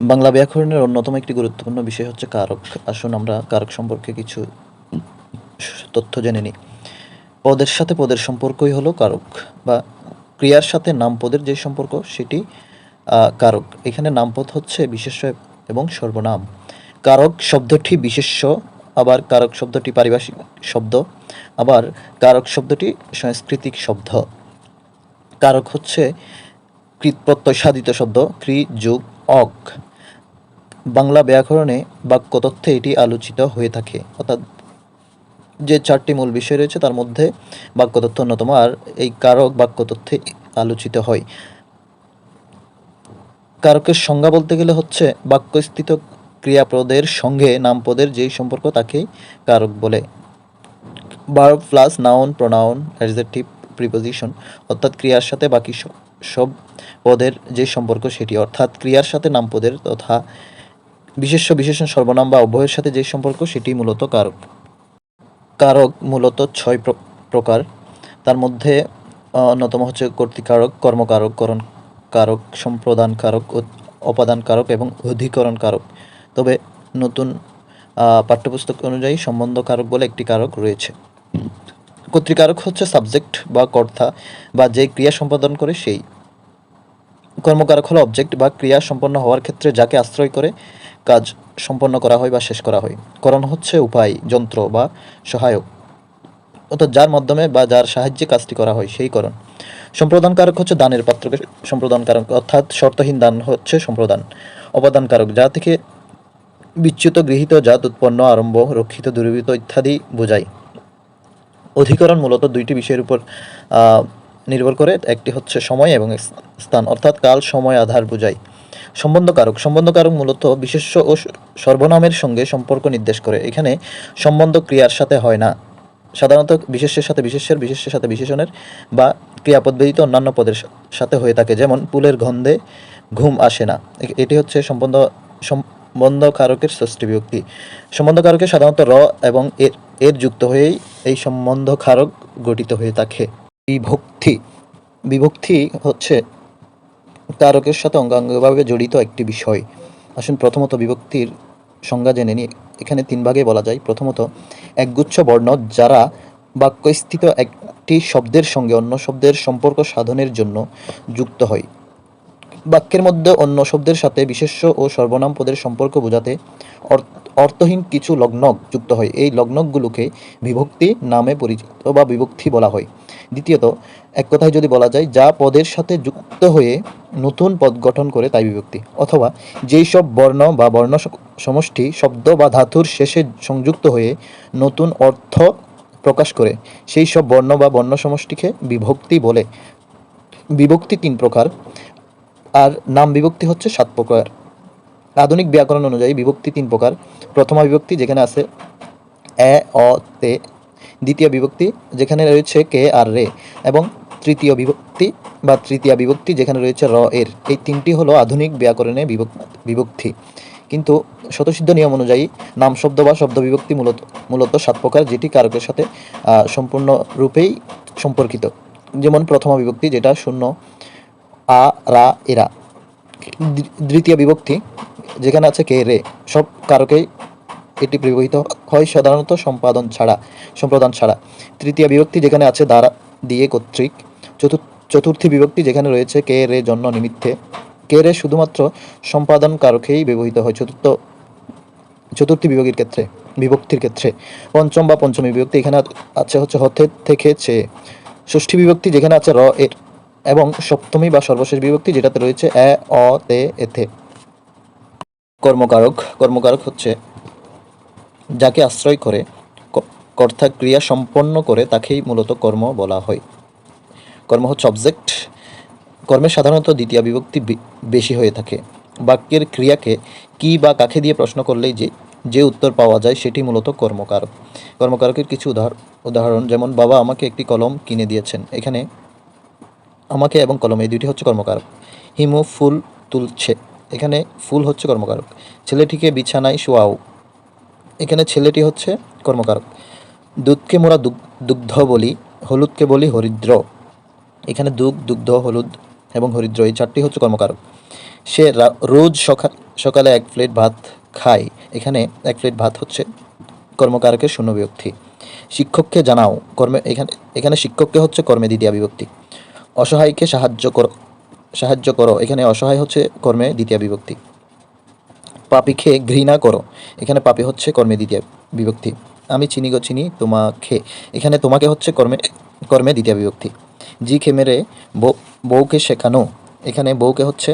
বাংলা ব্যাকরণের অন্যতম একটি গুরুত্বপূর্ণ বিষয় হচ্ছে কারক। আসুন আমরা কারক সম্পর্কে কিছু তথ্য জেনে নিই। পদের সাথে পদের সম্পর্কই হলো কারক, বা ক্রিয়ার সাথে নামপদের যে সম্পর্ক সেটি কারক। এখানে নামপদ হচ্ছে বিশেষ্য এবং সর্বনাম। কারক শব্দটি বিশেষ্য, আবার কারক শব্দটি পারিভাষিক শব্দ, আবার কারক শব্দটি সাংস্কৃতিক শব্দ। কারক হচ্ছে কৃৎপ্রত্যয় সাধিত শব্দ ক্রি যোগ অক। বাংলা ব্যাকরণে বাক্যতত্ত্বে এটি আলোচিত হয়ে থাকে, অর্থাৎ যে চারটি মূল বিষয় রয়েছে তার মধ্যে বাক্যতত্ত্ব অন্যতম, আর এই কারক বাক্যতত্ত্বে আলোচিত হয়। কারকের সংজ্ঞা বলতে গেলে হচ্ছে বাক্যস্থিত ক্রিয়াপদের সঙ্গে নামপদের যেই সম্পর্ক তাকেই কারক বলে। Verb plus noun, pronoun, adjective, preposition, অর্থাৎ ক্রিয়ার সাথে বাকি সব পদের যে সম্পর্ক সেটি, অর্থাৎ ক্রিয়ার সাথে নামপদের তথা বিশেষ্য, বিশেষণ, সর্বনাম বা উভয়ের সাথে যে সম্পর্ক সেটি মূলত কারক। কারক মূলত ৬ প্রকার। তার মধ্যে অন্যতম হচ্ছে কর্তৃকারক, কর্মকারক, করণ কারক, সম্প্রদান কারক, অপাদান কারক এবং অধিকরণ কারক। তবে নতুন পাঠ্যপুস্তক অনুযায়ী সম্বন্ধ কারক বলে একটি কারক রয়েছে। কর্তৃকারক হচ্ছে সাবজেক্ট বা কর্তা বা যে ক্রিয়া সম্পাদন করে সেই। কর্মকারক হলো অবজেক্ট বা ক্রিয়া সম্পন্ন হওয়ার ক্ষেত্রে যাকে আশ্রয় করে কাজ সম্পন্ন করা হয় বা শেষ করা হয়। করণ হচ্ছে উপায়, যন্ত্র বা সহায়ক, অর্থাৎ যার মাধ্যমে বা যার সাহায্যে কাজটি করা হয় সেই করণ। সম্প্রদান কারক হচ্ছে দানের পাত্রকে সম্প্রদান কারক, অর্থাৎ শর্তহীন দান হচ্ছে সম্প্রদান। অপাদান কারক যা থেকে বিচ্যুত গৃহীত জাত উৎপন্ন, আরম্ভ, রক্ষিত, দূরীভূত ইত্যাদি বোঝায়। অধিকরণ মূলত দুইটি বিষয়ের উপর নির্ভর করে, একটি হচ্ছে সময় এবং স্থান, অর্থাৎ কাল, সময়, আধার বোঝায়। সম্বন্ধকারক মূলত বিশেষ্য ও সর্বনামের সঙ্গে সম্পর্ক নির্দেশ করে। এখানে সম্বন্ধ ক্রিয়ার সাথে হয় না, সাধারণত বিশেষ্যের সাথে বিশেষ্যের, বিশেষ্যের সাথে বিশেষণের বা ক্রিয়াপদ ব্যতীত অন্যান্য পদের সাথে হয়ে থাকে, যেমন ফুলের গন্ধে ঘুম আসে না। এটি হচ্ছে সম্বন্ধকারকের ষষ্ঠী বিভক্তি। সম্বন্ধকারকে সাধারণত র এবং এর যুক্ত হয়েই এই সম্বন্ধকারক গঠিত হয়ে থাকে। বিভক্তি বিভক্তি হচ্ছে কারকের সাথে অঙ্গাঙ্গভাবে জড়িত একটি বিষয়। আসুন প্রথমত বিভক্তির সংজ্ঞা জেনে নিই। এখানে 3 ভাগে বলা যায়। প্রথমত, একগুচ্ছ বর্ণ যারা বাক্যস্থিত একটি শব্দের সঙ্গে অন্য শব্দের সম্পর্ক সাধনের জন্য যুক্ত হয়। বাক্যের মধ্যে অন্য শব্দের সাথে বিশেষ্য ও সর্বনাম পদের সম্পর্ক বোঝাতে অর্থহীন কিছু লগ্নক যুক্ত হয়। এই লগ্নকগুলোকে বিভক্তি নামে পরিচিত বা বিভক্তি বলা হয়। দ্বিতীয়ত, এক কথায় যদি বলা যায় যা পদের সাথে যুক্ত হয়ে নতুন পদ গঠন করে তাই বিভক্তি, অথবা যেই সব বর্ণ বা বর্ণ সমষ্টি শব্দ বা ধাতুর শেষে সংযুক্ত হয়ে নতুন অর্থ প্রকাশ করে সেই সব বর্ণ বা বর্ণ সমষ্টিকে বিভক্তি বলে। বিভক্তি 3 প্রকার, আর নাম বিভক্তি হচ্ছে 7 প্রকার। আধুনিক ব্যাকরণ অনুযায়ী বিভক্তি 3 প্রকার। প্রথমা বিভক্তি যেখানে আছে এ, অ, তে। দ্বিতীয় বিভক্তি যেখানে রয়েছে কে আর রে, এবং তৃতীয় বিভক্তি বা তৃতীয়া বিভক্তি যেখানে রয়েছে র এর। এই 3টি হলো আধুনিক ব্যাকরণে বিভক্তি। কিন্তু স্বতঃসিদ্ধ নিয়ম অনুযায়ী নাম শব্দ বা শব্দ বিভক্তি মূলত 7 প্রকার, যেটি কারকের সাথে সম্পূর্ণ রূপেই সম্পর্কিত। যেমন প্রথমা বিভক্তি যেটা শূন্য, আ, রা, এরা। দ্বিতীয় বিভক্তি যেখানে আছে কে রে, সব কারকেই এটি ব্যবহৃত হয় সাধারণত সম্প্রদান ছাড়া। তৃতীয় বিভক্তি যেখানে আছে দ্বারা, দিয়ে, কর্তৃক। চতুর্থী বিভক্তি যেখানে রয়েছে কে রে জন্য নিমিত্তে। কে রে শুধুমাত্র সম্পাদন কারকেই ব্যবহৃত হয় চতুর্থী বিভক্তির ক্ষেত্রে। পঞ্চম বা পঞ্চমী বিভক্তি এখানে আছে হচ্ছে হতে, থেকে, চেয়ে। ষষ্ঠী বিভক্তি যেখানে আছে র এর, এবং সপ্তমী বা সর্বশেষ বিভক্তি যেটাতে রয়েছে এ, অ, তে, এতে। কর্মকারক হচ্ছে যাকে আশ্রয় করে কর্তা ক্রিয়া সম্পন্ন করে তাকেই মূলত কর্ম বলা হয়। কর্ম হচ্ছে অবজেক্ট। কর্মের সাধারণত দ্বিতীয় বিভক্তি বেশি হয়ে থাকে। বাক্যের ক্রিয়াকে কি বা কাকে দিয়ে প্রশ্ন করলেই যে উত্তর পাওয়া যায় সেটি মূলত কর্মকারক। কর্মকারকের কিছু উদাহরণ, যেমন বাবা আমাকে একটি কলম কিনে দিয়েছেন। এখানে আমাকে এবং কলম এই দুইটি হচ্ছে কর্মকারক। হিমু ফুল তুলছে, এখানে ফুল হচ্ছে কর্মকারক। ছেলেটিকে বিছানায় শোয়াও, এখানে ছেলেটি হচ্ছে কর্মকারক। দুধকে মোরা দুগ্ধ বলি, হলুদকে বলি হরিদ্র। এখানে দুগ্ধ, হলুদ এবং হরিদ্র এই 4টি হচ্ছে কর্মকারক। সে রোজ সকালে এক প্লেট ভাত খায়। এখানে এক প্লেট ভাত হচ্ছে কর্মকারকের শূন্য বিভক্তি। শিক্ষককে জানাও, কর্মে এখানে এখানে শিক্ষককে হচ্ছে কর্মে দ্বিতীয়া বিভক্তি। অসহায়কে সাহায্য করো, এখানে অসহায় হচ্ছে কর্মে দ্বিতীয়া বিভক্তি। পাপীকে ঘৃণা করো, এখানে পাপী হচ্ছে কর্মে দ্বিতীয়া বিভক্তি। আমি চিনি গো চিনি তোমাকে, এখানে তোমাকে হচ্ছে কর্মে দ্বিতীয়া বিভক্তি। জি খেমেরে বউকে শেখানো, এখানে বউকে হচ্ছে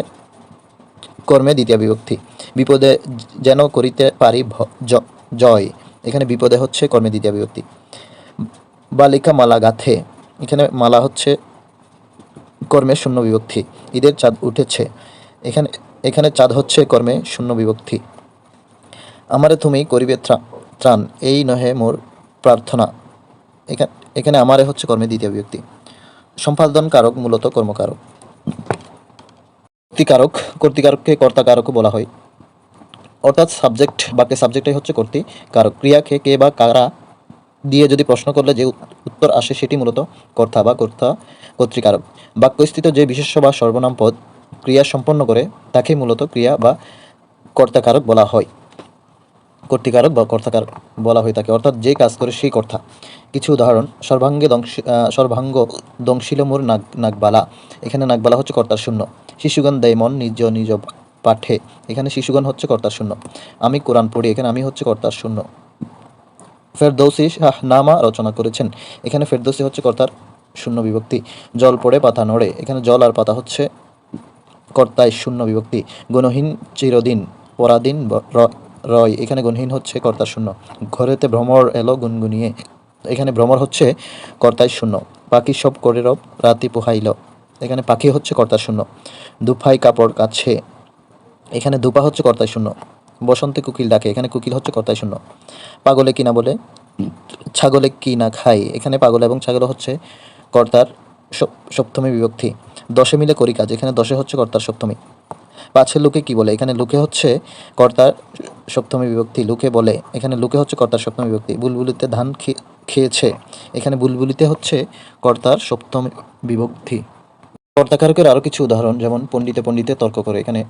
কর্মে দ্বিতীয়া বিভক্তি। বিপদে যেন করিতে পারি জয়, এখানে বিপদে হচ্ছে কর্মে দ্বিতীয়া বিভক্তি। বালিকা মালা গাথে, এখানে মালা হচ্ছে কর্মে শূন্য বিভক্তি। ঈদের চাঁদ উঠেছে, এখানে এখানে চাঁদ হচ্ছে কর্মে শূন্য বিভক্তি। আমারে তুমি করিবে ত্রাণ, এই নহে মোর প্রার্থনা, এখানে আমারে হচ্ছে কর্মে দ্বিতীয় বিভক্তি। সম্পাদন কারক মূলত কর্মকারক। কর্তৃকারককে কর্তাকারকও বলা হয়, অর্থাৎ সাবজেক্ট বাক্যের সাবজেক্টটাই হচ্ছে কর্তৃকারক। ক্রিয়াকে কে বা কারা দিয়ে যদি প্রশ্ন করলে যে উত্তর আসে সেটি মূলত কর্তা বা কর্তৃকারক। বাক্যস্থিত যে বিশেষ্য বা সর্বনাম পদ ক্রিয়া সম্পন্ন করে তাকে মূলত ক্রিয়া বা কর্তাকারক বলা হয়, কর্তৃকারক বা কর্তাকারক বলা হয়ে থাকে, অর্থাৎ যে কাজ করে সেই কর্তা। কিছু উদাহরণ, সর্বাঙ্গ দংশিল মোর নাগবালা, এখানে নাগবালা হচ্ছে কর্তার শূন্য। শিশুগণ দেয় মন নিজ নিজ পাঠে, এখানে শিশুগণ হচ্ছে কর্তার শূন্য। আমি কোরআন পড়ি, এখানে আমি হচ্ছে কর্তার শূন্য। ফেরদৌসি শাহনামা রচনা করেছেন, এখানে ফেরদৌসি হচ্ছে কর্তার শূন্য বিভক্তি। জল পড়ে পাতা নড়ে, এখানে জল আর পাতা হচ্ছে কর্তায় শূন্য বিভক্তি। গুণহীন চিরদিন পরাদিন রয়, এখানে গুণহীন হচ্ছে কর্তার শূন্য। ঘরেতে ভ্রমর এলো গুনগুনিয়ে, এখানে ভ্রমর হচ্ছে কর্তায় শূন্য। পাখি সব করে রব রাতি পোহাইল, এখানে পাখি হচ্ছে কর্তার শূন্য। দুফাই কাপড় কাছে, এখানে দুপা হচ্ছে কর্তায় শূন্য। বসন্তে কোকিল ডাকে, এখানে কোকিল হচ্ছে কর্তায় শূন্য। পাগলে কিনা বলে ছাগলে কি না খায়, এখানে পাগল এবং ছাগল হচ্ছে কর্তার সপ্তমী বিভক্তি। দশে মিলে করি কাজ, এখানে দশে হচ্ছে কর্তার সপ্তমী। পাছে লোকে কি বলে, এখানে লোকে হচ্ছে কর্তার সপ্তমী বিভক্তি। লোকে বলে, এখানে লোকে হচ্ছে কর্তার সপ্তমী বিভক্তি। বুলবুলিতে ধান খেয়েছে, এখানে বুলবুলিতে হচ্ছে কর্তার সপ্তমী বিভক্তি। কর্তাকারকের আরও কিছু উদাহরণ, যেমন পণ্ডিতে পণ্ডিতে তর্ক করে, এখানে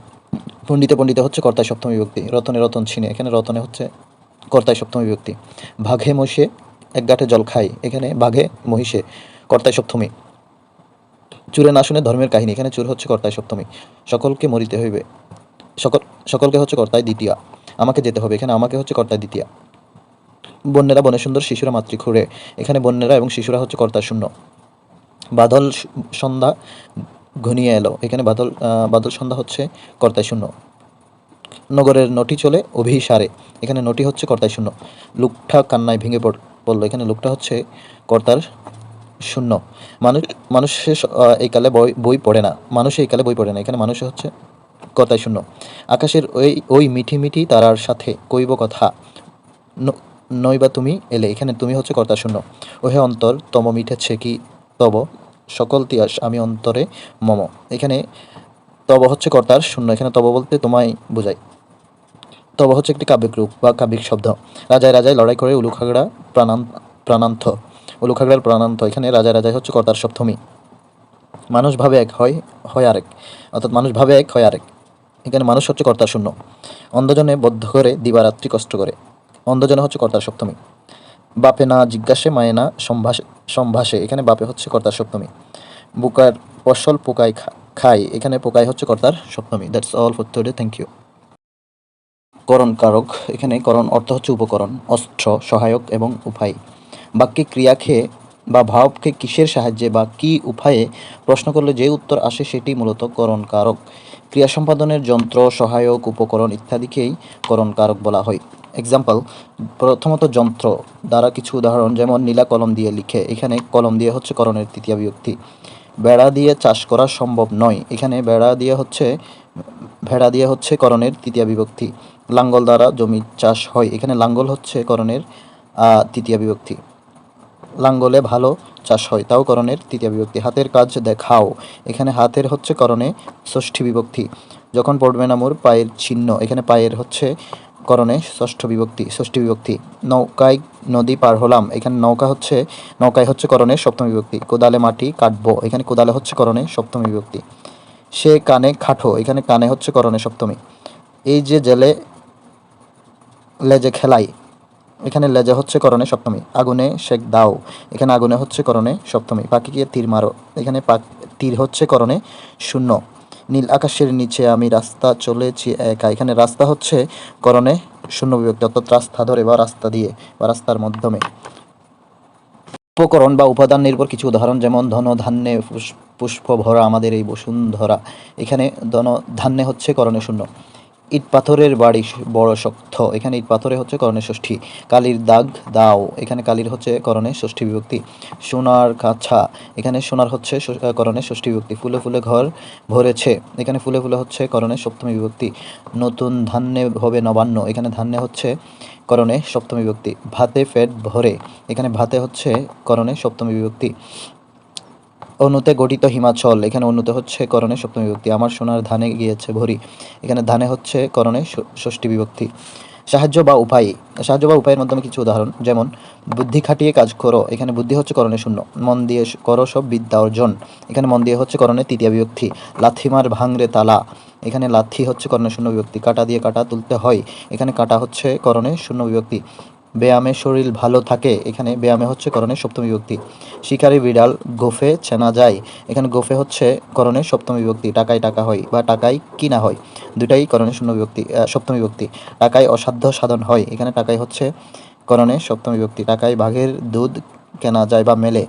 পণ্ডিতে পণ্ডিতে হচ্ছে কর্তায় সপ্তমী বিভক্তি। রতনে রতন ছিনে, এখানে রতনে হচ্ছে কর্তায় সপ্তমী বিভক্তি। বাঘে মহিষে এক গাঁটে জল খায়, এখানে বাঘে মহিষে কর্তায় সপ্তমী। চুরে না শুনে ধর্মের কাহিনী, এখানে চুর হচ্ছে কর্তায় সপ্তমী। সকলকে মরিতে হইবে, সকলকে হচ্ছে কর্তায় দ্বিতীয়া। আমাকে যেতে হবে, এখানে আমাকে হচ্ছে কর্তায় দ্বিতীয়া। বন্যেরা বনে সুন্দর শিশুরা মাতৃক্ষুরে, এখানে বন্যেরা এবং শিশুরা হচ্ছে কর্তায় শূন্য। বাদল সন্ধ্যা ঘনিয়ে এলো, এখানে বাদল সন্ধ্যা হচ্ছে কর্তায় শূন্য। নগরের নটি চলে অভিসারে, এখানে নটি হচ্ছে কর্তায় শূন্য। লোকটা কান্নায় ভেঙে পড়লো, এখানে লোকটা হচ্ছে কর্তার শূন্য। মানুষের এই কালে বই পড়ে না, মানুষে এই কালে বই পড়ে না, এখানে মানুষে হচ্ছে কর্তায় শূন্য। আকাশের ওই মিঠি মিঠি তারার সাথে কইব কথা নইবা তুমি এলে, এখানে তুমি হচ্ছে কর্তার শূন্য। ওহে অন্তর তম মিঠেছে কি তব সকল তিয়াস আমি অন্তরে মম, এখানে তব হচ্ছে কর্তার শূন্য, এখানে তব বলতে তোমায় বোঝায়। তব হচ্ছে একটি কাব্যিক রূপ বা কাব্যিক শব্দ। রাজায় রাজায় লড়াই করে উলুখাগড়া প্রাণান্ত, উলুখাগড়ার প্রাণান্ত, এখানে রাজায় রাজায় হচ্ছে কর্তার সপ্তমী। মানুষ ভাবে এক হয় আরেক, অর্থাৎ মানুষ ভাবে এক হয় আরেক, এখানে মানুষ হচ্ছে কর্তার শূন্য। অন্ধজনে বদ্ধ করে দিবারাত্রি কষ্ট করে, অন্ধজনে হচ্ছে কর্তার সপ্তমী। বাপে না জিজ্ঞাসে মায়ে না সম্ভাসে, এখানে বাপে হচ্ছে কর্তার সপ্তমী। বুকার ফসল পোকায় খায়, এখানে পোকায় হচ্ছে কর্তার সপ্তমী। That's all for today, thank you. করণ কারক, এখানে করণ অর্থ হচ্ছে উপকরণ, অস্ত্র, সহায়ক এবং উপায়। বাক্যে ক্রিয়াকে বা ভাবকে কিসের সাহায্যে বা কি উপায়ে প্রশ্ন করলে যে উত্তর আসে সেটি মূলত করণ কারক। ক্রিয়া সম্পাদনের যন্ত্র, সহায়ক, উপকরণ ইত্যাদিকেই করণ কারক বলা হয়। এক্সাম্পল, প্রথমত যন্ত্র দ্বারা কিছু উদাহরণ, যেমন নীলা কলম দিয়ে লিখে, এখানে কলম দিয়ে হচ্ছে করণের তৃতীয়া বিভক্তি। বেড়া দিয়ে চাষ করা সম্ভব নয়, এখানে ভেড়া দিয়ে হচ্ছে করণের তৃতীয়া বিভক্তি। লাঙ্গল দ্বারা জমি চাষ হয়, এখানে লাঙ্গল হচ্ছে করণের তৃতীয়া বিভক্তি। লাঙ্গলে ভালো চাষ হয়, তাও করণের তৃতীয়া বিভক্তি। হাতের কাজ দেখাও, এখানে হাতের হচ্ছে করণে ষষ্ঠী বিভক্তি। যখন পড়বে না মোর পায়ের চিহ্ন, এখানে পায়ের হচ্ছে করণে ষষ্ঠী বিভক্তি। নৌকায় নদী পার হলাম, এখানে নৌকায় হচ্ছে করণে সপ্তমী বিভক্তি। কোদালে মাটি কাটবো, এখানে কোদালে হচ্ছে করণে সপ্তমী বিভক্তি। সে কানে খাটো, এখানে কানে হচ্ছে করণে সপ্তমী। এই যে জেলে লেজে খেলাই, এখানে লেজে হচ্ছে করণে সপ্তমী। আগুনে সেক দাও, এখানে আগুনে হচ্ছে করণে সপ্তমী। পাখিকে তীর মারো, এখানে তীর হচ্ছে করণে শূন্য। নীল আকাশের নিচে আমি রাস্তা চলেছি একা, এখানে রাস্তা হচ্ছে করণে শূন্য বিভক্তি, অর্থাৎ রাস্তা ধরে বা রাস্তা দিয়ে বা রাস্তার মাধ্যমে। উপকরণ বা উপাদান নির্ভর কিছু উদাহরণ, যেমন ধন ধান্যে পুষ্প ভরা আমাদের এই বসুন্ধরা, এখানে ধন ধান্যে হচ্ছে করণে শূন্য। ইট পাথরের বাড়ি বড় শক্ত, এখানে ইট পাথরে হচ্ছে করণে ষষ্ঠী। কালির দাগ দাও, এখানে কালির হচ্ছে করণে ষষ্ঠী বিভক্তি। সোনার কাছা, এখানে সোনার হচ্ছে করণে ষষ্ঠী বিভক্তি। ফুলে ফুলে ঘর ভরেছে, এখানে ফুলে ফুলে হচ্ছে করণে সপ্তমী বিভক্তি। নতুন ধান্যে হবে নবান্ন, এখানে ধান্যে হচ্ছে করণে সপ্তমী বিভক্তি। ভাতে পেট ভরে, এখানে ভাতে হচ্ছে করণে সপ্তমী বিভক্তি। অনুতে গঠিত হিমাচল, এখানে অনুতে হচ্ছে করণে সপ্তমী বিভক্তি। আমার সোনার ধানে গিয়েছে ভরি, এখানে ধানে হচ্ছে করণে ষষ্ঠী বিভক্তি। সাহায্য বা উপায়, সাহায্য বা উপায়ের মাধ্যমে কিছু উদাহরণ, যেমন বুদ্ধি খাটিয়ে কাজ করো, এখানে বুদ্ধি হচ্ছে করণে শূন্য। মন দিয়ে করো সব বিদ্যা অর্জন, এখানে মন দিয়ে হচ্ছে করণে তৃতীয়া বিভক্তি। লাথিমার ভাঙরে তালা, এখানে লাথি হচ্ছে করণে শূন্য বিভক্তি। কাটা দিয়ে কাটা তুলতে হয়, এখানে কাটা হচ্ছে করণে শূন্য বিভক্তি। ব্যায়ামে শরীর ভালো থাকে, এখানে ব্যায়ামে হচ্ছে করণে সপ্তমী বিভক্তি। শিকারি বিড়াল গোফে চেনা যায়, এখানে গোফে হচ্ছে করণে সপ্তমী বিভক্তি। টাকায় টাকা হয় বা টাকায় কিনা হয়, দুটাই করণে শূন্য বিভক্তি সপ্তমী বিভক্তি। টাকায় অসাধ্য সাধন হয়, এখানে টাকায় হচ্ছে করণে সপ্তমী বিভক্তি। টাকায় বাঘের দুধ কেনা যায় বা মেলে,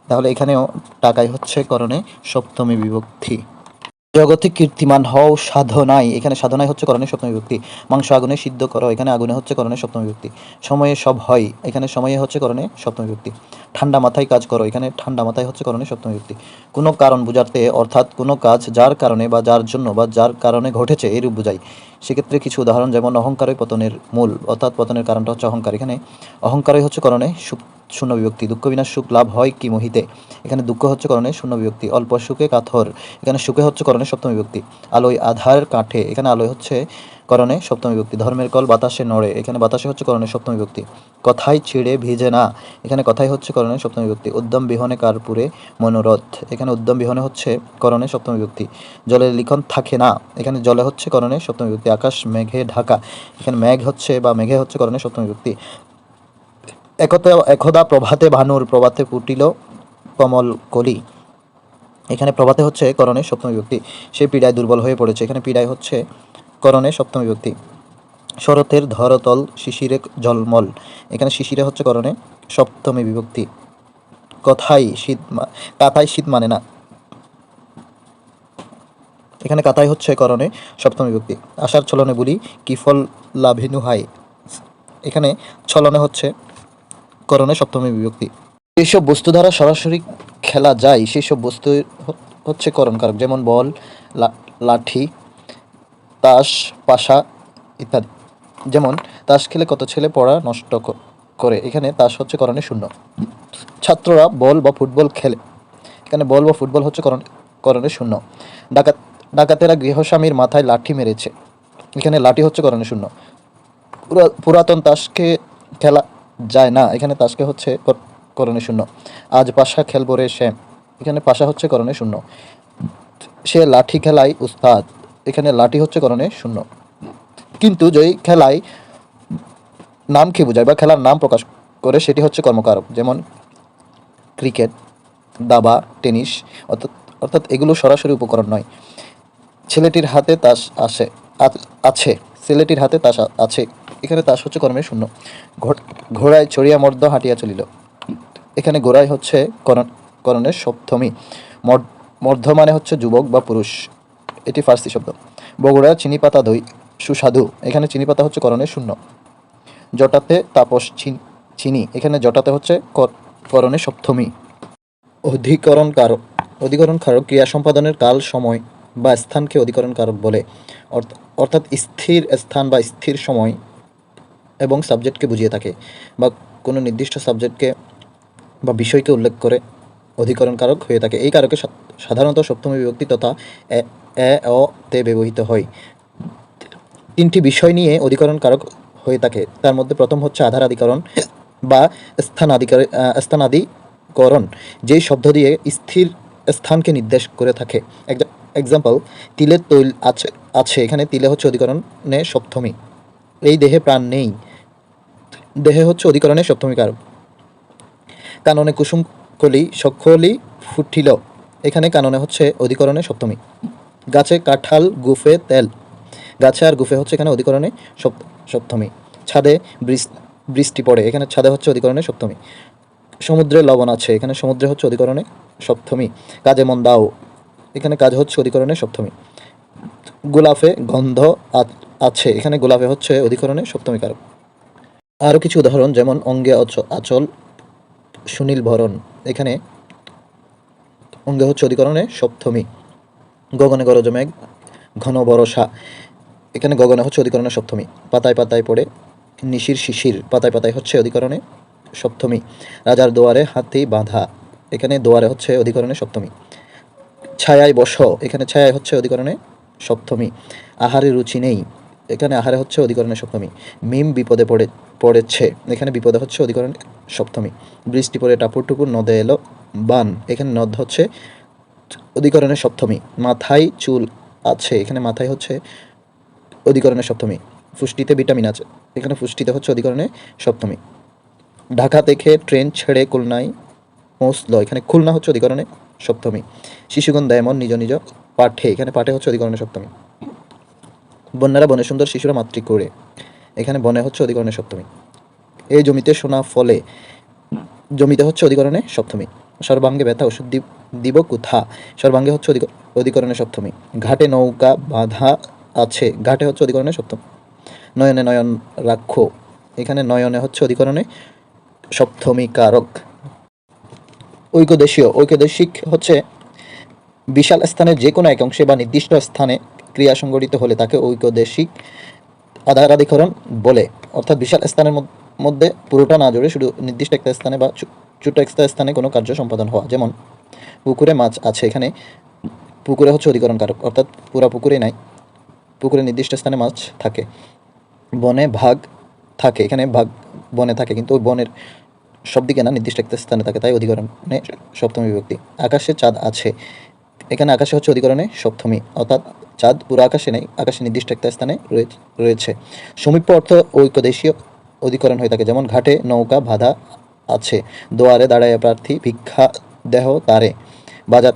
তাহলে এখানেও টাকায় হচ্ছে করণে সপ্তমী বিভক্তি। জগতে কীর্তিমান হও সাধনায়, এখানে সাধনায় হচ্ছে করণে সপ্তমী বিভক্তি। মাংস আগুনে সিদ্ধ করো, এখানে আগুনে হচ্ছে করণে সপ্তমী বিভক্তি। সময়ে সব হয়, এখানে সময়ে হচ্ছে করণে সপ্তমী বিভক্তি। ঠান্ডা মাথায় কাজ করো, এখানে ঠান্ডা মাথায় হচ্ছে করণে সপ্তমী বিভক্তি। কোনো কারণ বোঝাতে, অর্থাৎ কোনো কাজ যার কারণে বা যার জন্য বা যার কারণে ঘটেছে এরূপ বোঝায়। সেক্ষেত্রে কিছু উদাহরণ, যেমন অহংকারই পতনের মূল, অর্থাৎ পতনের কারণটা হচ্ছে অহংকার, এখানে অহংকারই হচ্ছে করণে শূন্য বিভক্তি। দুঃখ বিনা সুখ লাভ হয় কি মোহিতে, এখানে দুঃখ হচ্ছে করণে শূন্য বিভক্তি। অল্প সুখে কাতর, এখানে সুখে হচ্ছে করণে সপ্তমী বিভক্তি। আলোয় আধার কাঠে, এখানে আলোয় হচ্ছে করণে সপ্তমী বিভক্তি। ধর্মের কল বাতাসে নড়ে, এখানে বাতাসে হচ্ছে করণে সপ্তমী বিভক্তি। কথায় ছিঁড়ে ভিজে না, এখানে কথায় হচ্ছে করণে সপ্তমী বিভক্তি। উদ্যম বিহনে কার্পুরে মনোরথ, এখানে উদ্যম বিহনে হচ্ছে করণে সপ্তমী বিভক্তি। জলে লিখন থাকে না, এখানে জলে হচ্ছে করণে সপ্তমী বিভক্তি। আকাশ মেঘে ঢাকা, এখানে মেঘ হচ্ছে বা মেঘে হচ্ছে করণে সপ্তমী বিভক্তি। একদা প্রভাতে ভানুর প্রভাতে ফুটিল কমল কলি, এখানে প্রভাতে হচ্ছে করণে সপ্তমী বিভক্তি। সে পীড়ায় দুর্বল হয়ে পড়েছে, এখানে পীড়ায় হচ্ছে করণে সপ্তমী বিভক্তি। শরতের ধরতল শিশিরে জলমল, এখানে শিশিরে হচ্ছে করণে সপ্তমী বিভক্তি। কাথায় শীত মানে না, এখানে কাথায় হচ্ছে করণে সপ্তমী বিভক্তি। আশার ছলনে বলি কি ফল লাভিনু হয়, এখানে ছলনে হচ্ছে করণে সপ্তমী বিভক্তি। যেসব বস্তু দ্বারা সরাসরি খেলা যায় সেই সব বস্তু হচ্ছে করণ কারক, যেমন বল, লাঠি, তাস, পাশা ইত্যাদি। যেমন তাস খেলে কত ছেলে পড়া নষ্ট করে, এখানে তাস হচ্ছে করণে শূন্য। ছাত্ররা বল বা ফুটবল খেলে, এখানে বল বা ফুটবল হচ্ছে করণে শূন্য। ডাকাতেরা গৃহস্বামীর মাথায় লাঠি মেরেছে, এখানে লাঠি হচ্ছে করণে শূন্য। পুরাতন তাসকে খেলা যায় না, এখানে তাসকে হচ্ছে করণে শূন্য। আজ পাশা খেলবো রে শ্যাম, এখানে পাশা হচ্ছে করণে শূন্য। সে লাঠি খেলায় উস্তাদ, এখানে লাঠি হচ্ছে করণে শূন্য। কিন্তু যেই খেলায় নামকে বোঝায় বা খেলার নাম প্রকাশ করে সেটি হচ্ছে কর্মকারক, যেমন ক্রিকেট, দাবা, টেনিস, অর্থাৎ এগুলো সরাসরি উপকরণ নয়। ছেলেটির হাতে তাস আছে, ছেলেটির হাতে তাস আছে, এখানে তাস হচ্ছে কর্মে শূন্য। ঘোড়ায় চড়িয়া মর্দ হাঁটিয়া চলিল, এখানে ঘোড়ায় হচ্ছে করণের সপ্তমী। মর্ধ মানে হচ্ছে যুবক বা পুরুষ, এটি ফার্সি শব্দ। বগুড়া চিনি পাতা দই সুস্বাদু, এখানে চিনি পাতা হচ্ছে করণের শূন্য। জটাতে তাপস চিনি, এখানে জটাতে হচ্ছে করণের সপ্তমী। অধিকরণ কারক ক্রিয়া সম্পাদনের কাল, সময় বা স্থানকে অধিকরণ কারক বলে, অর্থাৎ স্থির স্থান বা স্থির সময় এবং সাবজেক্টকে বুঝিয়ে থাকে, বা কোনো নির্দিষ্ট সাবজেক্টকে বা বিষয়কে উল্লেখ করে অধিকরণ কারক হয়ে থাকে। এই কারকে সাধারণত সপ্তমী বিভক্তি তথা তে ব্যবহৃত হয়। তিনটি বিষয় নিয়ে অধিকরণ কারক হয়ে থাকে, তার মধ্যে প্রথম হচ্ছে আধারাধিকরণ বা স্থানাধিকরণ, যেই শব্দ দিয়ে স্থির স্থানকে নির্দেশ করে থাকে। এক্সাম্পল, তিলের তৈল আছে আছে এখানে তিলে হচ্ছে অধিকরণে সপ্তমী। এই দেহে প্রাণ নেই, দেহে হচ্ছে অধিকরণে সপ্তমী কারক। কাননে কুসুম কলি সকলি ফুটিল, এখানে কাননে হচ্ছে অধিকরণে সপ্তমী। গাছে কাঁঠাল গুফে তেল, গাছে আর গুফে হচ্ছে এখানে অধিকরণে সপ্তমী। ছাদে বৃষ্টি পড়ে, এখানে ছাদে হচ্ছে অধিকরণে সপ্তমী। সমুদ্রে লবণ আছে, এখানে সমুদ্রে হচ্ছে অধিকরণে সপ্তমী। কাজে মন দাও, এখানে কাজ হচ্ছে অধিকরণে সপ্তমী। গোলাপে গন্ধ আছে, এখানে গোলাপে হচ্ছে অধিকরণে সপ্তমী কারক। আরও কিছু উদাহরণ, যেমন অঙ্গে আচল সুনীল ভরণ, এখানে অঙ্গে হচ্ছে অধিকরণে সপ্তমী। গগনে গরজ মেঘ ঘন বরষা, এখানে গগনে হচ্ছে অধিকরণে সপ্তমী। পাতায় পাতায় পড়ে নিশির শিশির, পাতায় পাতায় হচ্ছে অধিকরণে সপ্তমী। রাজার দুয়ারে হাতি বাঁধা, এখানে দুয়ারে হচ্ছে অধিকরণে সপ্তমী। ছায়ায় বস, এখানে ছায়ায় হচ্ছে অধিকরণে সপ্তমী। আহারে রুচি নেই, এখানে আহারে হচ্ছে অধিকরণে সপ্তমী। মিম বিপদে পড়েছে, এখানে বিপদে হচ্ছে অধিকরণে সপ্তমী। বৃষ্টি পড়ে টাপুর টুপুর নদে এলো বান, এখানে নদ হচ্ছে অধিকরণে সপ্তমী। মাথায় চুল আছে, এখানে মাথায় হচ্ছে অধিকরণে সপ্তমী। পুষ্টিতে ভিটামিন আছে, এখানে পুষ্টিতে হচ্ছে অধিকরণে সপ্তমী। ঢাকা থেকে ট্রেন ছেড়ে খুলনায় পৌঁছলো, এখানে খুলনা হচ্ছে অধিকরণে সপ্তমী। শিশুগণ দেয়মন নিজ নিজ পাঠে, এখানে পাঠে হচ্ছে অধিকরণে সপ্তমী। বন্যারা বনে সুন্দর শিশুরা মাতৃ করে, এখানে বনে হচ্ছে অধিকরণে সপ্তমী। এই জমিতে সোনা ফলে, জমিতে হচ্ছে অধিকরণে সপ্তমী। সর্বাঙ্গে ব্যথা ওষুধ দিব কোথা, সর্বাঙ্গে হচ্ছে অধিকরণে সপ্তমী। ঘাটে নৌকা বাঁধা আছে, ঘাটে হচ্ছে অধিকরণে সপ্তমী। নয়নে নয়ন রাখো, এখানে নয়নে হচ্ছে অধিকরণে সপ্তমী কারক। ঐকদেশিক হচ্ছে বিশাল স্থানের যে কোনো এক অংশে বা নির্দিষ্ট স্থানে ক্রিয়া সংঘটিত হলে তাকে ঐকদেশিক আধারাধিকরণ বলে। অর্থাৎ বিশাল স্থানের মধ্যে পুরোটা না জুড়ে শুধু নির্দিষ্ট একটা স্থানে বা ছোট একটা স্থানে কোনো কার্য সম্পাদন হওয়া। যেমন পুকুরে মাছ আছে, এখানে পুকুরে হচ্ছে অধিকরণ কারক, অর্থাৎ পুরা পুকুরে নাই, পুকুরে নির্দিষ্ট স্থানে মাছ থাকে। বনে ভাগ থাকে, এখানে ভাগ বনে থাকে, কিন্তু ওই বনের সব দিকে না, নির্দিষ্ট একটা স্থানে থাকে, তাই অধিকরণে সপ্তমী বিভক্তি। আকাশে চাঁদ আছে, এখানে আকাশে হচ্ছে অধিকরণে সপ্তমী, অর্থাৎ চাঁদ পুরো আকাশে নেই, আকাশে নির্দিষ্ট একটা স্থানে রয়েছে। সমীপ্য অর্থ ঐকদেশীয় অধিকরণ হয়ে থাকে, যেমন ঘাটে নৌকা বাঁধা আছে, দুয়ারে দাঁড়ায় প্রার্থী ভিক্ষা দেহ তারে, বাজার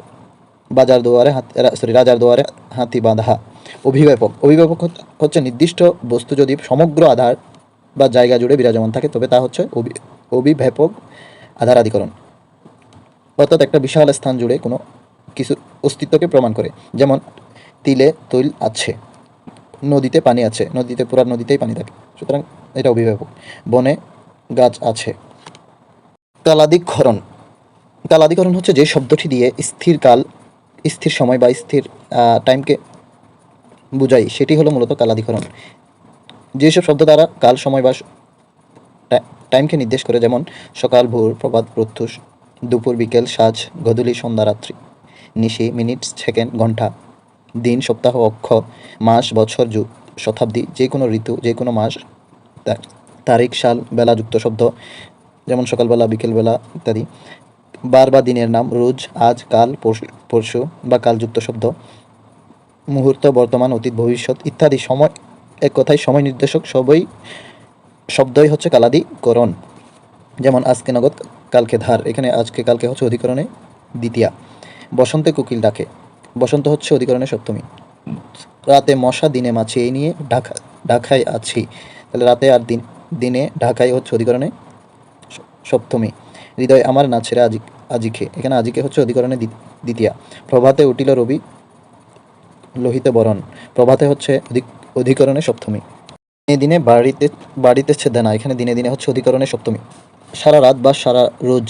বাজার দুয়ারে রাজার দুয়ারে হাতি বাঁধা। অভিভাবক হচ্ছে নির্দিষ্ট বস্তু যদি সমগ্র আধার বা জায়গা জুড়ে বিরাজমান থাকে তবে তা হচ্ছে অভিভাবক আধারাধিকরণ, অর্থাৎ একটা বিশাল স্থান জুড়ে কোনো কিছুর অস্তিত্বকে প্রমাণ করে। যেমন তিলে তৈল আছে, নদীতে পানি আছে, নদীতে পুরা নদীতেই পানি থাকে, সুতরাং এটা অভিভাবক। বনে গাছ আছে। কালাধিকরণ, কালাধিকরণ হচ্ছে যে শব্দটি দিয়ে স্থির কাল, স্থির সময় বা স্থির টাইমকে বুঝাই, সেটি হলো মূলত কালাধিকরণ। যেসব শব্দ দ্বারা কাল, সময় বা টাইমকে নির্দেশ করে, যেমন সকাল, ভোর, প্রভাত, প্রত্যুষ, দুপুর, বিকেল, সাঁঝ, গধূলি, সন্ধ্যা, রাত্রি, নিশি, মিনিট, সেকেন্ড, ঘন্টা, দিন, সপ্তাহ, অক্ষর, মাস, বছর, যুগ, শতাব্দী, যে কোনো ঋতু, যে কোনো মাস, তারিখ, সাল, বেলা যুক্ত শব্দ, যেমন সকালবেলা, বিকেলবেলা ইত্যাদি। বার বা দিনের নাম, রোজ, আজ, কাল, পরশু বা কালযুক্ত শব্দ, মুহূর্ত, বর্তমান, অতীত, ভবিষ্যৎ ইত্যাদি। সময়, এক কথায় সময় নির্দেশক শব্দই হচ্ছে কালাধিকরণ। যেমন আজকে নগদ কালকে ধার, এখানে আজকে কালকে হচ্ছে অধিকরণে দ্বিতীয়া। বসন্তে কোকিল ডাকে, বসন্ত হচ্ছে অধিকরণে সপ্তমী। রাতে মশা দিনে মাছি, এই নিয়ে ঢাকায় আছি, তাহলে রাতে আর দিনে ঢাকায় হচ্ছে অধিকরণে সপ্তমী। হৃদয় আমার না ছেড়ে আজিকে, এখানে আজিকে হচ্ছে অধিকরণে দ্বিতীয়া। প্রভাতে উঠিল রবি লোহিত বরণ, প্রভাতে হচ্ছে অধিকরণে সপ্তমী। দিনে দিনে বাড়িতেছে দেনা, এখানে দিনে দিনে হচ্ছে অধিকরণে সপ্তমী। সারা রাত বা সারা রোজ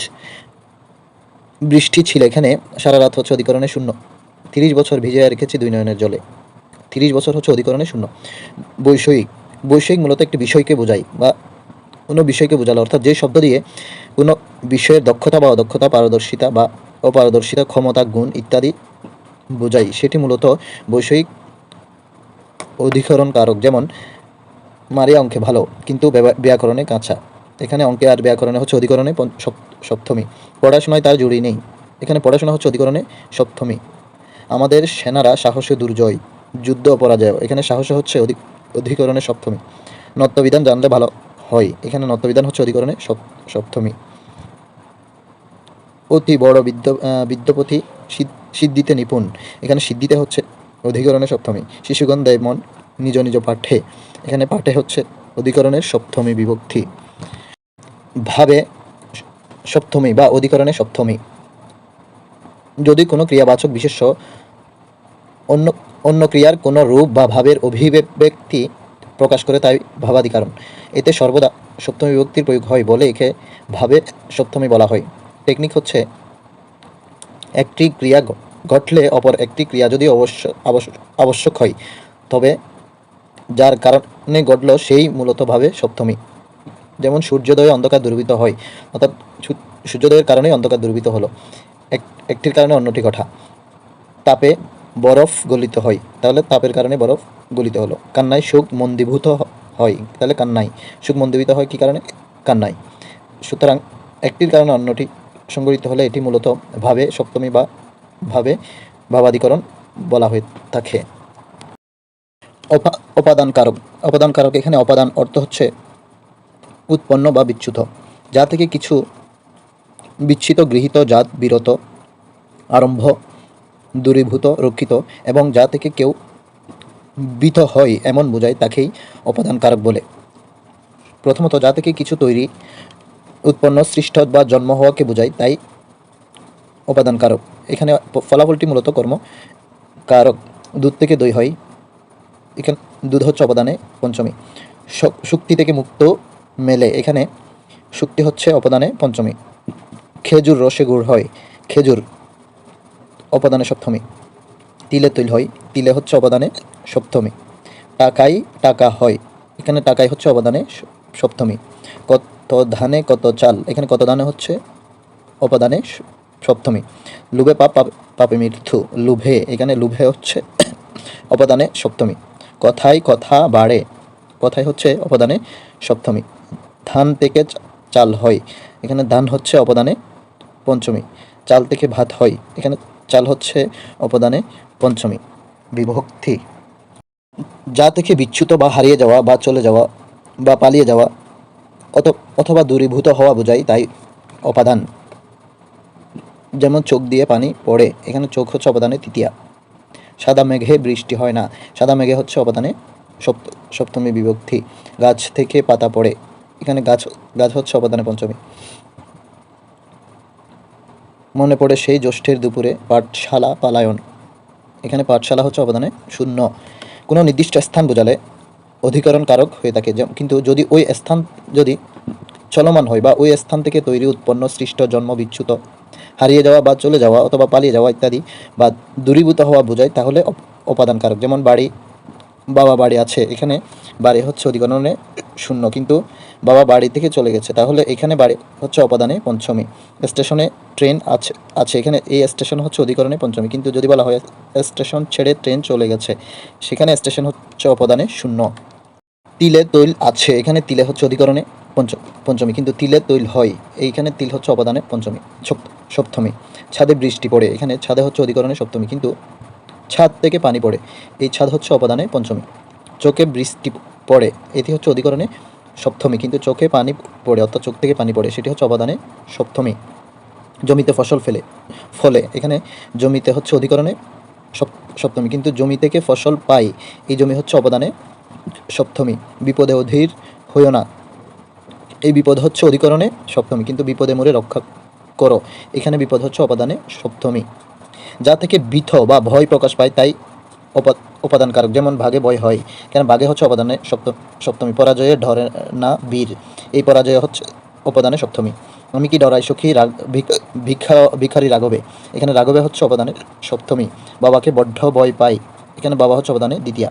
বৃষ্টি ছিল, এখানে সারা রাত হচ্ছে অধিকরণে শূন্য। 30 বছর ভিজিয়ে রেখেছি দুই নয়নের জলে, 30 বছর হচ্ছে অধিকরণে শূন্য। বৈষয়িক মূলত একটি বিষয়কে বোঝায় বা কোনো বিষয়কে বোঝালো, অর্থাৎ যে শব্দ দিয়ে কোনো বিষয়ের দক্ষতা বা অদক্ষতা, পারদর্শিতা বা অপারদর্শিতা, ক্ষমতা, গুণ ইত্যাদি বোঝায়, সেটি মূলত বৈষয়িক অধিকরণ কারক। যেমন মারিয়া অঙ্কে ভালো কিন্তু ব্যাকরণে কাঁচা, এখানে অঙ্কে আর ব্যাকরণে হচ্ছে অধিকরণে সপ্তমী। পড়াশোনায় তার জুড়ি নেই, এখানে পড়াশোনা হচ্ছে অধিকরণে সপ্তমী। আমাদের সেনারা সাহসে দুর্জয়, যুদ্ধ অপরাজয়। এখানে সাহসে হচ্ছে অধিকরণের সপ্তমী। নত্যবিধান জানলে ভালো হয়, এখানে নত্যবিধান হচ্ছে অধিকরণে সপ্তমী। অতি বড় বিদ্যাপতি সিদ্ধিতে নিপুণ, এখানে সিদ্ধিতে হচ্ছে অধিকরণের সপ্তমী। শিশুগণ দেয় মন নিজ নিজ পাঠে, এখানে পাঠে হচ্ছে অধিকরণের সপ্তমী বিভক্তি। ভাবে সপ্তমী বা অধিকরণের সপ্তমী। যদি কোনো ক্রিয়াবাচক বিশেষ্য অন্য অন্য ক্রিয়ার কোনো রূপ বা ভাবের অভিব্যক্তি প্রকাশ করে তাই ভাবাধিকরণ। এতে সর্বদা সপ্তমী বিভক্তির প্রয়োগ হয় বলে একে ভাবে সপ্তমী বলা হয়। টেকনিক হচ্ছে একটি ক্রিয়া ঘটলে অপর একটি ক্রিয়া যদি আবশ্যক হয় তবে যার কারণে ঘটল সেই মূলত ভাবে সপ্তমী। যেমন সূর্যোদয়ে অন্ধকার দূরীভূত হয়, অর্থাৎ সূর্যোদয়ের কারণেই অন্ধকার দূরীভূত হলো, একটির কারণে অন্যটি ঘটা। তাপে বরফ গলিত হয়, তাহলে তাপের কারণে বরফ গলিত হলো। কান্নায় সুখ মন্দীভূত হয়, তাহলে কান্নায় সুখ মন্দীভূত হয় কী কারণে? কান্নায়। সুতরাং একটির কারণে অন্যটি সংগঠিত হলে এটি মূলত ভাবে সপ্তমী বা ভাবে ভাবাধিকরণ বলা হয়ে থাকে। অপাদান কারক। অপাদান কারক, এখানে অপাদান অর্থ হচ্ছে উৎপন্ন বা বিচ্যুত, যা থেকে কিছু বিচ্ছিত, গৃহীত, জাত, বিরত, আরম্ভ, দূরীভূত, রক্ষিত এবং যা থেকে কেউ বিত হয় এমন বোঝায় তাকেই অপাদান কারক বলে। প্রথমত যা থেকে কিছু তৈরি, উৎপন্ন, সৃষ্ট বা জন্ম হওয়াকে বোঝায়, তাই অপাদান কারক। এখানে ফলাফলটি মূলত কর্ম কারক। দুধ থেকে দই হয়, এখানে দুধ হচ্ছে অপাদানে পঞ্চমী। শুক্তি থেকে মুক্ত মেলে, এখানে শুক্তি হচ্ছে অপাদানে পঞ্চমী। খেজুর রসে গুড় হয়, খেজুর অপাদানে সপ্তমী। তিলে তৈল হয়, তিলে হচ্ছে অপাদানে সপ্তমী। টাকায় টাকা হয়, এখানে টাকায় হচ্ছে অপাদানে সপ্তমী। কত ধানে কত চাল, এখানে কত ধানে হচ্ছে অপাদানে সপ্তমী। লোভে পাপ, পাপে মৃত্যু, লোভে, এখানে লোভে হচ্ছে অপাদানে সপ্তমী। কথায় কথা বাড়ে, কথায় হচ্ছে অপাদানে সপ্তমী। ধান থেকে চাল হয়, এখানে ধান হচ্ছে অপাদানে পঞ্চমী। চাল থেকে ভাত হয়, এখানে চাল হচ্ছে অপাদানে পঞ্চমী বিভক্তি। যা থেকে বিচ্যুত বা হারিয়ে যাওয়া বা চলে যাওয়া বা পালিয়ে যাওয়া অথবা দূরীভূত হওয়া বোঝায়, তাই অপাদান। যেমন চোখ দিয়ে পানি পড়ে, এখানে চোখ হচ্ছে অপাদানে তৃতীয়া। সাদা মেঘে বৃষ্টি হয় না, সাদা মেঘে হচ্ছে অপাদানে সপ্তমী বিভক্তি। গাছ থেকে পাতা পড়ে, এখানে গাছ হচ্ছে অপাদানে পঞ্চমী। মনে পড়ে সেই জ্যৈষ্ঠের দুপুরে পাঠশালা পালায়ন, এখানে পাঠশালা হচ্ছে অপাদানে শূন্য। কোনো নির্দিষ্ট স্থান বোঝালে অধিকরণ কারক হয়ে থাকে, কিন্তু যদি ওই স্থান যদি চলমান হয় বা ওই স্থান থেকে তৈরি, উৎপন্ন, সৃষ্ট, জন্ম, বিচ্যুত, হারিয়ে যাওয়া বা চলে যাওয়া অথবা পালিয়ে যাওয়া ইত্যাদি বা দূরীভূত হওয়া বোঝায়, তাহলে অপাদান কারক। যেমন বাড়ি, বাবা বাড়ি আছে, এখানে বাড়ি হচ্ছে অধিকরণে শূন্য, কিন্তু বাবা বাড়ি থেকে চলে গেছে, তাহলে এখানে বাড়ি হচ্ছে অপাদানে পঞ্চমী। স্টেশনে ট্রেন আছে, এখানে এই স্টেশন হচ্ছে অধিকরণে পঞ্চমী, কিন্তু যদি বলা হয় স্টেশন ছেড়ে ট্রেন চলে গেছে, সেখানে স্টেশন হচ্ছে অপাদানে শূন্য। তিলে তৈল আছে, এখানে তিলে হচ্ছে অধিকরণে পঞ্চমী, কিন্তু তিলে তৈল হয়, এইখানে তিল হচ্ছে অপাদানে পঞ্চমী সপ্তমী। ছাদে বৃষ্টি পড়ে, এখানে ছাদে হচ্ছে অধিকরণে সপ্তমী, কিন্তু ছাদ থেকে পানি পড়ে, এই ছাদ হচ্ছে অপাদানে পঞ্চমী। চোখে বৃষ্টি পড়ে, এটি হচ্ছে অধিকরণে সপ্তমী, কিন্তু চোখে পানি পড়ে অর্থাৎ চোখ থেকে পানি পড়ে, সেটি হচ্ছে অপাদানে সপ্তমী। জমিতে ফসল ফলে, এখানে জমিতে হচ্ছে অধিকরণে সপ্তমী, কিন্তু জমি থেকে ফসল পাই, এই জমি হচ্ছে অপাদানে সপ্তমী। বিপদে অধীর হইও না, এই বিপদ হচ্ছে অধিকরণে সপ্তমী, কিন্তু বিপদে মোরে রক্ষা করো, এখানে বিপদ হচ্ছে অপাদানে সপ্তমী। যা থেকে বিথ বা ভয় প্রকাশ পায় তাই উপাদান কারক। যেমন ভাগে ভয় হয়, কেন বাঘে হচ্ছে অপাদানে সপ্তমী। পরাজয়ে ধরে না বীর, এই পরাজয় হচ্ছে উপাদানে সপ্তমী। আমি কি ডরাই সখী ভিখারি রাঘবে, এখানে রাঘবে হচ্ছে অপাদানে সপ্তমী। বাবাকে বড্ড ভয় পাই, এখানে বাবা হচ্ছে অপাদানে দ্বিতীয়া।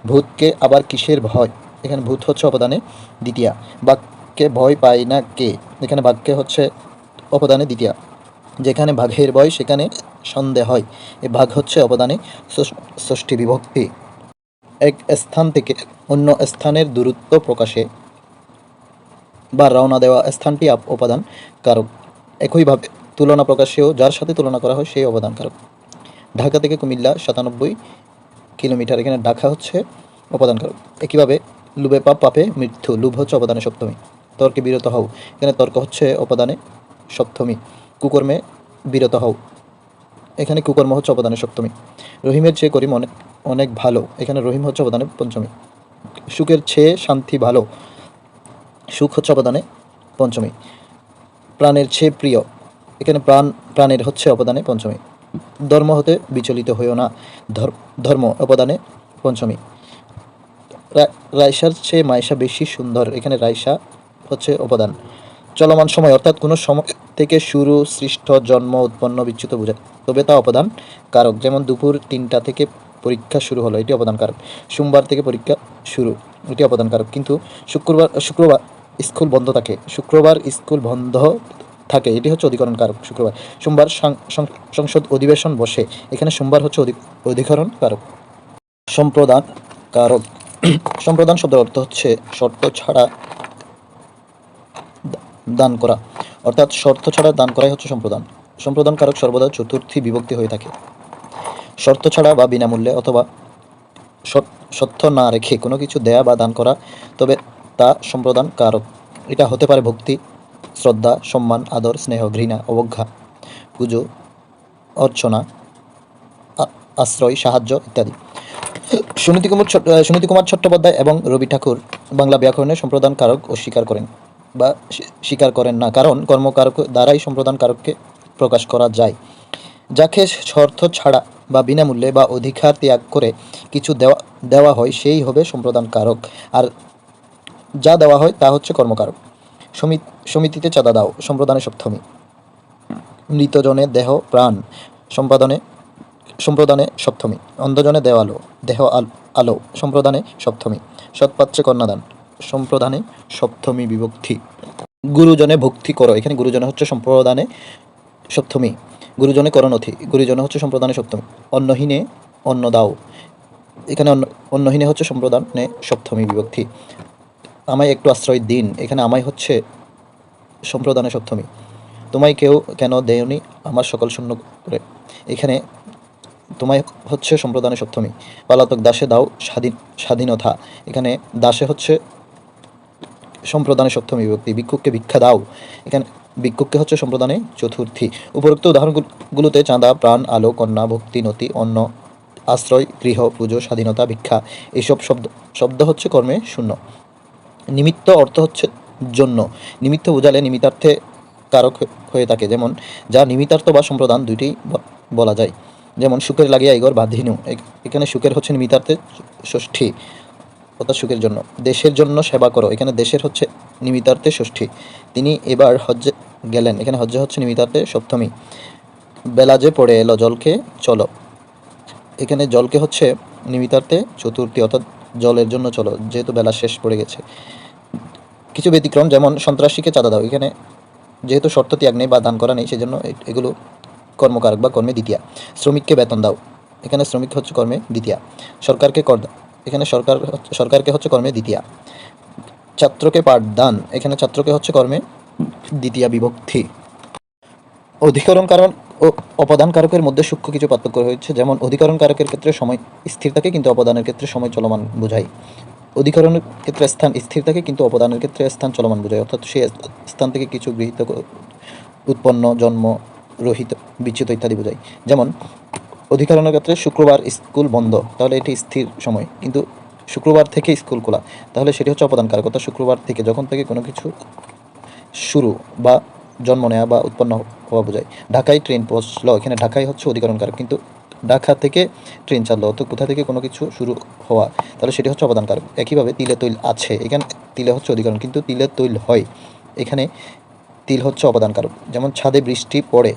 ভূতকে আবার কিসের ভয়, এখানে ভূত হচ্ছে অপাদানে দ্বিতীয়া। বাঘকে ভয় পাই না কে, এখানে বাঘকে হচ্ছে অপাদানে দ্বিতীয়া। যেখানে বাঘের ভয় সেখানে সন্দেহ হয়, এই বাঘ হচ্ছে অপাদানে ষষ্ঠী বিভক্তি। এক স্থান থেকে অন্য স্থানের দূরত্ব প্রকাশে বা রওনা দেওয়া স্থানটি উপাদান কারক। একইভাবে তুলনা প্রকাশেও যার সাথে তুলনা করা হয় সেই অবদান কারক। ঢাকা থেকে কুমিল্লা 97 কিলোমিটার, এখানে ঢাকা হচ্ছে অপদান কারক। একইভাবে লুবে পাপ পাপে মৃত্যু, লুভ হচ্ছে অপদানে সপ্তমী। তর্কে বিরত হও, এখানে তর্ক হচ্ছে অপদানে সপ্তমী। কুকর্মে বিরত হও, এখানে কুকর্ম হচ্ছে অপদানে সপ্তমী। রহিমের চেয়ে করিম অনেক অনেক ভালো, এখানে রহিম হচ্ছে অপদানে পঞ্চমী। সুখের চেয়ে শান্তি ভালো, সুখ হচ্ছে অপদানে পঞ্চমী। প্রাণের চেয়ে প্রিয়, এখানে প্রাণের হচ্ছে অপদানে পঞ্চমী। ধর্ম হতে বিচলিত হইও না, ধর্ম অপদানে পঞ্চমী। রাইসার চেয়ে মাইশা বেশি সুন্দর, এখানে রাইসা হচ্ছে অপদান। চলমান সময় অর্থাৎ কোনো সময় থেকে শুরু, সৃষ্ট, জন্ম, উৎপন্ন, বিচ্যুত বোঝায়, তবে তা অপদান কারক। যেমন দুপুর 3টা থেকে পরীক্ষা শুরু হলো, এটি অপদান কারক। সোমবার থেকে পরীক্ষা শুরু, এটি অপদান কারক। কিন্তু শুক্রবার স্কুল বন্ধ থাকে, শুক্রবার স্কুল বন্ধ থাকে, এটি হচ্ছে অধিকরণ কারক শুক্রবার। সোমবার সংসদ অধিবেশন বসে, এখানে সোমবার হচ্ছে অধিকরণ কারক। সম্প্রদান কারক। সম্প্রদান শব্দের অর্থ হচ্ছে শর্ত ছাড়া দান করা, অর্থাৎ শর্ত ছাড়া দান করাই হচ্ছে সম্প্রদান। সম্প্রদান কারক সর্বদা চতুর্থী বিভক্তি হয়ে থাকে। শর্ত ছাড়া বা বিনামূল্যে অথবা সত্য না রেখে কোনো কিছু দেয়া বা দান করা, তবে তা সম্প্রদান কারক। এটা হতে পারে ভক্তি, শ্রদ্ধা, সম্মান, আদর, স্নেহ, ঘৃণা, অবজ্ঞা, পুজো, অর্চনা, আশ্রয়, সাহায্য ইত্যাদি। সুনীতি কুমার চট্টোপাধ্যায় এবং রবি ঠাকুর বাংলা ব্যাকরণের সম্প্রদান কারক অস্বীকার করেন বা স্বীকার করেন না, কারণ কর্মকারক দ্বারাই সম্প্রদান কারককে প্রকাশ করা যায়। যাকে শর্ত ছাড়া বা বিনামূল্যে বা অধিকার ত্যাগ করে কিছু দেওয়া হয় সেই হবে সম্প্রদান কারক, আর যা দেওয়া হয় তা হচ্ছে কর্মকারক। সমিতিতে চাঁদা দাও, সম্প্রদানে সপ্তমী। মৃতজনে দেহ প্রাণ, সম্প্রদানে সপ্তমী। অন্ধজনে দেহ আলো, সম্প্রদানে সপ্তমী। সৎপাত্রে কন্যাদান, সম্প্রদানে সপ্তমী বিভক্তি। গুরুজনে ভক্তি করো, এখানে গুরুজনে হচ্ছে সম্প্রদানে সপ্তমী। গুরুজনে করণথি, গুরুজনে হচ্ছে সম্প্রদানে সপ্তমী। অন্নহীনে অন্ন দাও, এখানে অন্নহীনে হচ্ছে সম্প্রদানে সপ্তমী বিভক্তি। আমায় একটু আশ্রয় দিন, এখানে আমায় হচ্ছে সম্প্রদানে সপ্তমী। তোমায় কেউ কেন দেয়নি আমার সকল শূন্য করে, এখানে তোমায় হচ্ছে সম্প্রদানে সপ্তমী। পলাতক দাসে দাও স্বাধীনতা, এখানে দাসে হচ্ছে সম্প্রদানে সপ্তমী বিভক্তি। ভিক্ষুককে ভিক্ষা দাও, এখানে ভিক্ষুককে হচ্ছে সম্প্রদানে চতুর্থী। উপরোক্ত উদাহরণগুলোতে চাঁদা, প্রাণ, আলো, কন্যা, ভক্তি, নতি, অন্ন, আশ্রয়, গৃহ, পুজো, স্বাধীনতা, ভিক্ষা এইসব শব্দ হচ্ছে কর্মে শূন্য। নিমিত্ত অর্থ হচ্ছে জন্য, নিমিত্ত বোঝালে নিমিত্তার্থে কারক হয়ে থাকে, যেমন যা নিমিত্তার্থ বা সম্প্রদান দুইটি বলা যায়। যেমন সুখের লাগিয়া ইগর বাধিনু, এখানে সুখের হচ্ছে নিমিত্তার্থে ষষ্ঠী, অর্থাৎ সুখের জন্য। দেশের জন্য সেবা করো, এখানে দেশের হচ্ছে নিমিত্তার্থে ষষ্ঠী। তিনি এবার হজ্জে গেলেন, এখানে হজ্জে হচ্ছে নিমিত্তার্থে সপ্তমী। বেলা যে পড়ে এলো জলকে চলো, এখানে জলকে হচ্ছে নিমিত্তার্থে চতুর্থী, অর্থাৎ জলের জন্য চলো, যেহেতু বেলা শেষ পড়ে গেছে। কিছু ব্যতিক্রম, যেমন সন্ত্রাসীকে চাঁদা দাও, এখানে যেহেতু শর্ত ত্যাগ নেই বা দান করা নেই সেজন্য এগুলো কর্মকারক বা কর্মে দ্বিতীয়া। শ্রমিককে বেতন দাও, এখানে শ্রমিক হচ্ছে কর্মে দ্বিতীয়া। সরকারকে কর দাও, এখানে সরকারকে হচ্ছে কর্মে দ্বিতীয়া। ছাত্রকে পাঠদান, এখানে ছাত্রকে হচ্ছে কর্মে দ্বিতীয়া বিভক্তি। অধিকরণ কারক ও অপদান কারকের মধ্যে সূক্ষ্ম কিছু পার্থক্য রয়েছে, যেমন অধিকরণ কারকের ক্ষেত্রে সময় স্থির থাকে কিন্তু অপদানের ক্ষেত্রে সময় চলমান বোঝায়। অধিকরণের ক্ষেত্রে স্থান স্থির থাকে কিন্তু অপদানের ক্ষেত্রে স্থান চলমান বোঝায়, অর্থাৎ সেই স্থান থেকে কিছু গৃহীত, উৎপন্ন, জন্ম, রহিত, বিচ্যুত ইত্যাদি বোঝায়। যেমন অধিকরণের ক্ষেত্রে শুক্রবার স্কুল বন্ধ, তাহলে এটি স্থির সময়, কিন্তু শুক্রবার থেকে স্কুল খোলা, তাহলে সেটি হচ্ছে অপদান কারক, অর্থাৎ শুক্রবার থেকে, যখন থেকে কোনো কিছু শুরু বা জন্ম নেওয়া বা উৎপন্ন হওয়া বোঝায়। ঢাকায় ট্রেন পৌঁছলো, এখানে ঢাকায় হচ্ছে অধিকরণ কারক, কিন্তু ঢাকা থেকে ট্রেন চাললো, তো কোথা থেকে কোনো কিছু শুরু হওয়া, তাহলে সেটি হচ্ছে অপদান কারক। একইভাবে তিলে তৈল আছে, এখানে তিলে হচ্ছে অধিকরণ, কিন্তু তিলে তৈল হয়, এখানে তিল হচ্ছে অপদান কারক। যেমন ছাদে বৃষ্টি পড়ে,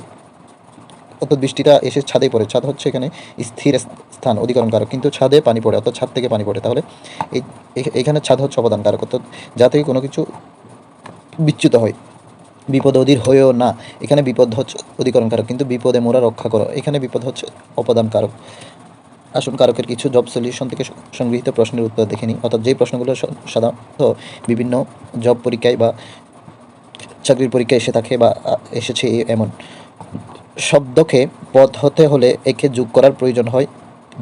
অর্থাৎ বৃষ্টিটা এসে ছাদে পড়ে, ছাদ হচ্ছে এখানে স্থির স্থান, অধিকরণ কারক, কিন্তু ছাদে পানি পড়ে, অর্থাৎ ছাদ থেকে পানি পড়ে, তাহলে এখানে ছাদ হচ্ছে অপদান কারক, অর্থাৎ যা থেকে কোনো কিছু বিচ্যুত হয়। বিপদ অধীর হয়েও না, এখানে বিপদ হচ্ছে অধিকরণ কারক, কিন্তু বিপদে মোরা রক্ষা করো, এখানে বিপদ হচ্ছে অপদান কারক। আসুন কারকের কিছু জব সলিউশন থেকে সংগৃহীত প্রশ্নের উত্তর দেখে নিই, অর্থাৎ যেই প্রশ্নগুলো সাধারণত বিভিন্ন জব পরীক্ষায় বা চাকরির পরীক্ষায় এসে থাকে বা এসেছে এমন। শব্দকে পদ হতে হলে একে যোগ করার প্রয়োজন হয়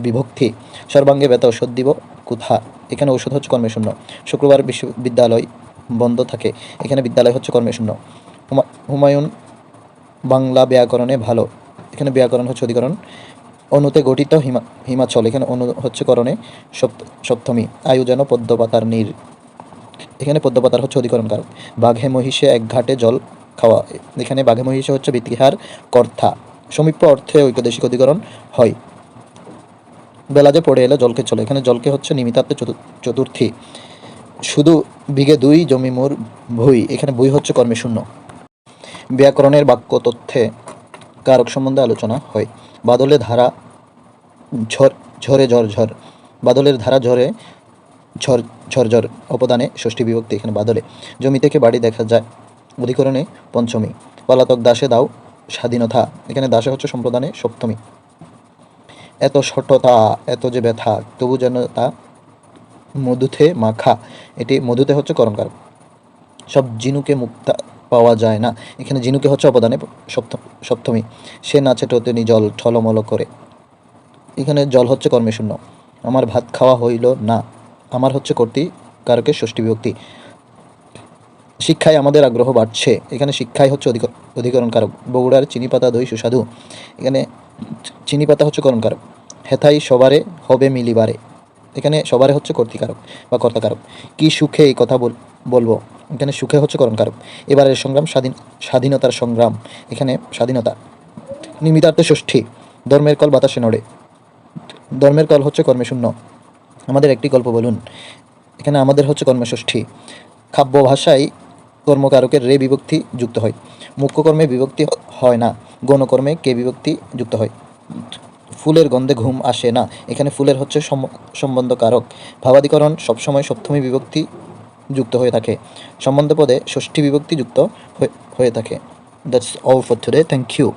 বিভক্তি। সর্বাঙ্গে ব্যথা ঔষধ দিব কোথা, এখানে ঔষধ হচ্ছে কর্মে শূন্য। শুক্রবার বিশ্ববিদ্যালয় বন্ধ থাকে, এখানে বিদ্যালয় হচ্ছে কর্মে শূন্য। হুমায়ুন বাংলা ব্যাকরণে ভালো, এখানে ব্যাকরণ হচ্ছে অধিকরণ। অনুতে গঠিত হিমাচল, এখানে অনু হচ্ছে করণে সপ্তমী। আয়ু যেন পদ্মপাতার নীর, এখানে পদ্মপাতার হচ্ছে অধিকরণ কারক। বাঘে মহিষে এক ঘাটে জল খাওয়া, এখানে বাঘে মহিষে হচ্ছে বৃত্তিহার কর্তা। সমীপ্য অর্থে ঐকদেশিক অধিকরণ হয়। বেলা যে পড়ে এলে জলকে চলে, এখানে জলকে হচ্ছে নিমিতার্থে চতুর্থী। শুধু বিঘে 2 জমি মোর ভুই, এখানে ভুই হচ্ছে কর্মে শূন্য। ব্যাকরণের বাক্য তথ্যে কারক সম্বন্ধে আলোচনা হয়। বাদলে ধারা ঝরে ঝর, বাদলের ধারা ঝরে ঝরঝর অপদানে ষষ্ঠী বিভক্তি, এখানে বাদলে। জমি থেকে বাড়ি দেখা যায়, অধিকরণে পঞ্চমী। পলাতক দাসে দাও স্বাধীনতা, এখানে দাসে হচ্ছে সম্প্রদানে সপ্তমী। এত শঠতা এত যে ব্যথা তবু যেন তা মধুতে মাখা, এটি মধুতে হচ্ছে করণকারক। সব জিনুকে মুক্তা পাওয়া যায় না, এখানে জিনুকে হচ্ছে অপদানে সপ্তমী। সে নাচে টতনি জল ঠলমল করে, এখানে জল হচ্ছে কর্মে শূন্য। আমার ভাত খাওয়া হইল না, আমার হচ্ছে কর্তৃ কারকের ষষ্ঠী বিভক্তি। শিক্ষায় আমাদের আগ্রহ বাড়ছে, এখানে শিক্ষায় হচ্ছে অধিকরণ কারক। বগুড়ার চিনিপাতা দই সুস্বাদু, এখানে চিনিপাতা হচ্ছে করণ কারক। হেথাই সবারে হবে মিলিবারে, এখানে সবারে হচ্ছে কর্তৃকারক বা কর্তাকারক। কি সুখে এই কথা বলবো, এখানে সুখে হচ্ছে করণ কারক। এবারের সংগ্রাম স্বাধীনতার সংগ্রাম, এখানে স্বাধীনতা। নিমিতার্থে ষষ্ঠী। ধর্মের কল বাতাসে নড়ে, ধর্মের কল হচ্ছে কর্মে শূন্য। আমাদের একটি গল্প বলুন, এখানে আমাদের হচ্ছে কর্মষষ্ঠী। কাব্য ভাষায় কর্মকারকের রে বিভক্তি যুক্ত হয়। মুখ্য কর্মে বিভক্তি হয় না, গণকর্মে কে বিভক্তি যুক্ত হয়। ফুলের গন্ধে ঘুম আসে না, এখানে ফুলের হচ্ছে সম্বন্ধ কারক। ভাবাদিকরণ সবসময় সপ্তমী বিভক্তি যুক্ত হয়ে থাকে, সম্বন্ধ পদে ষষ্ঠী বিভক্তি যুক্ত হয়ে থাকে। That's all for today, thank you.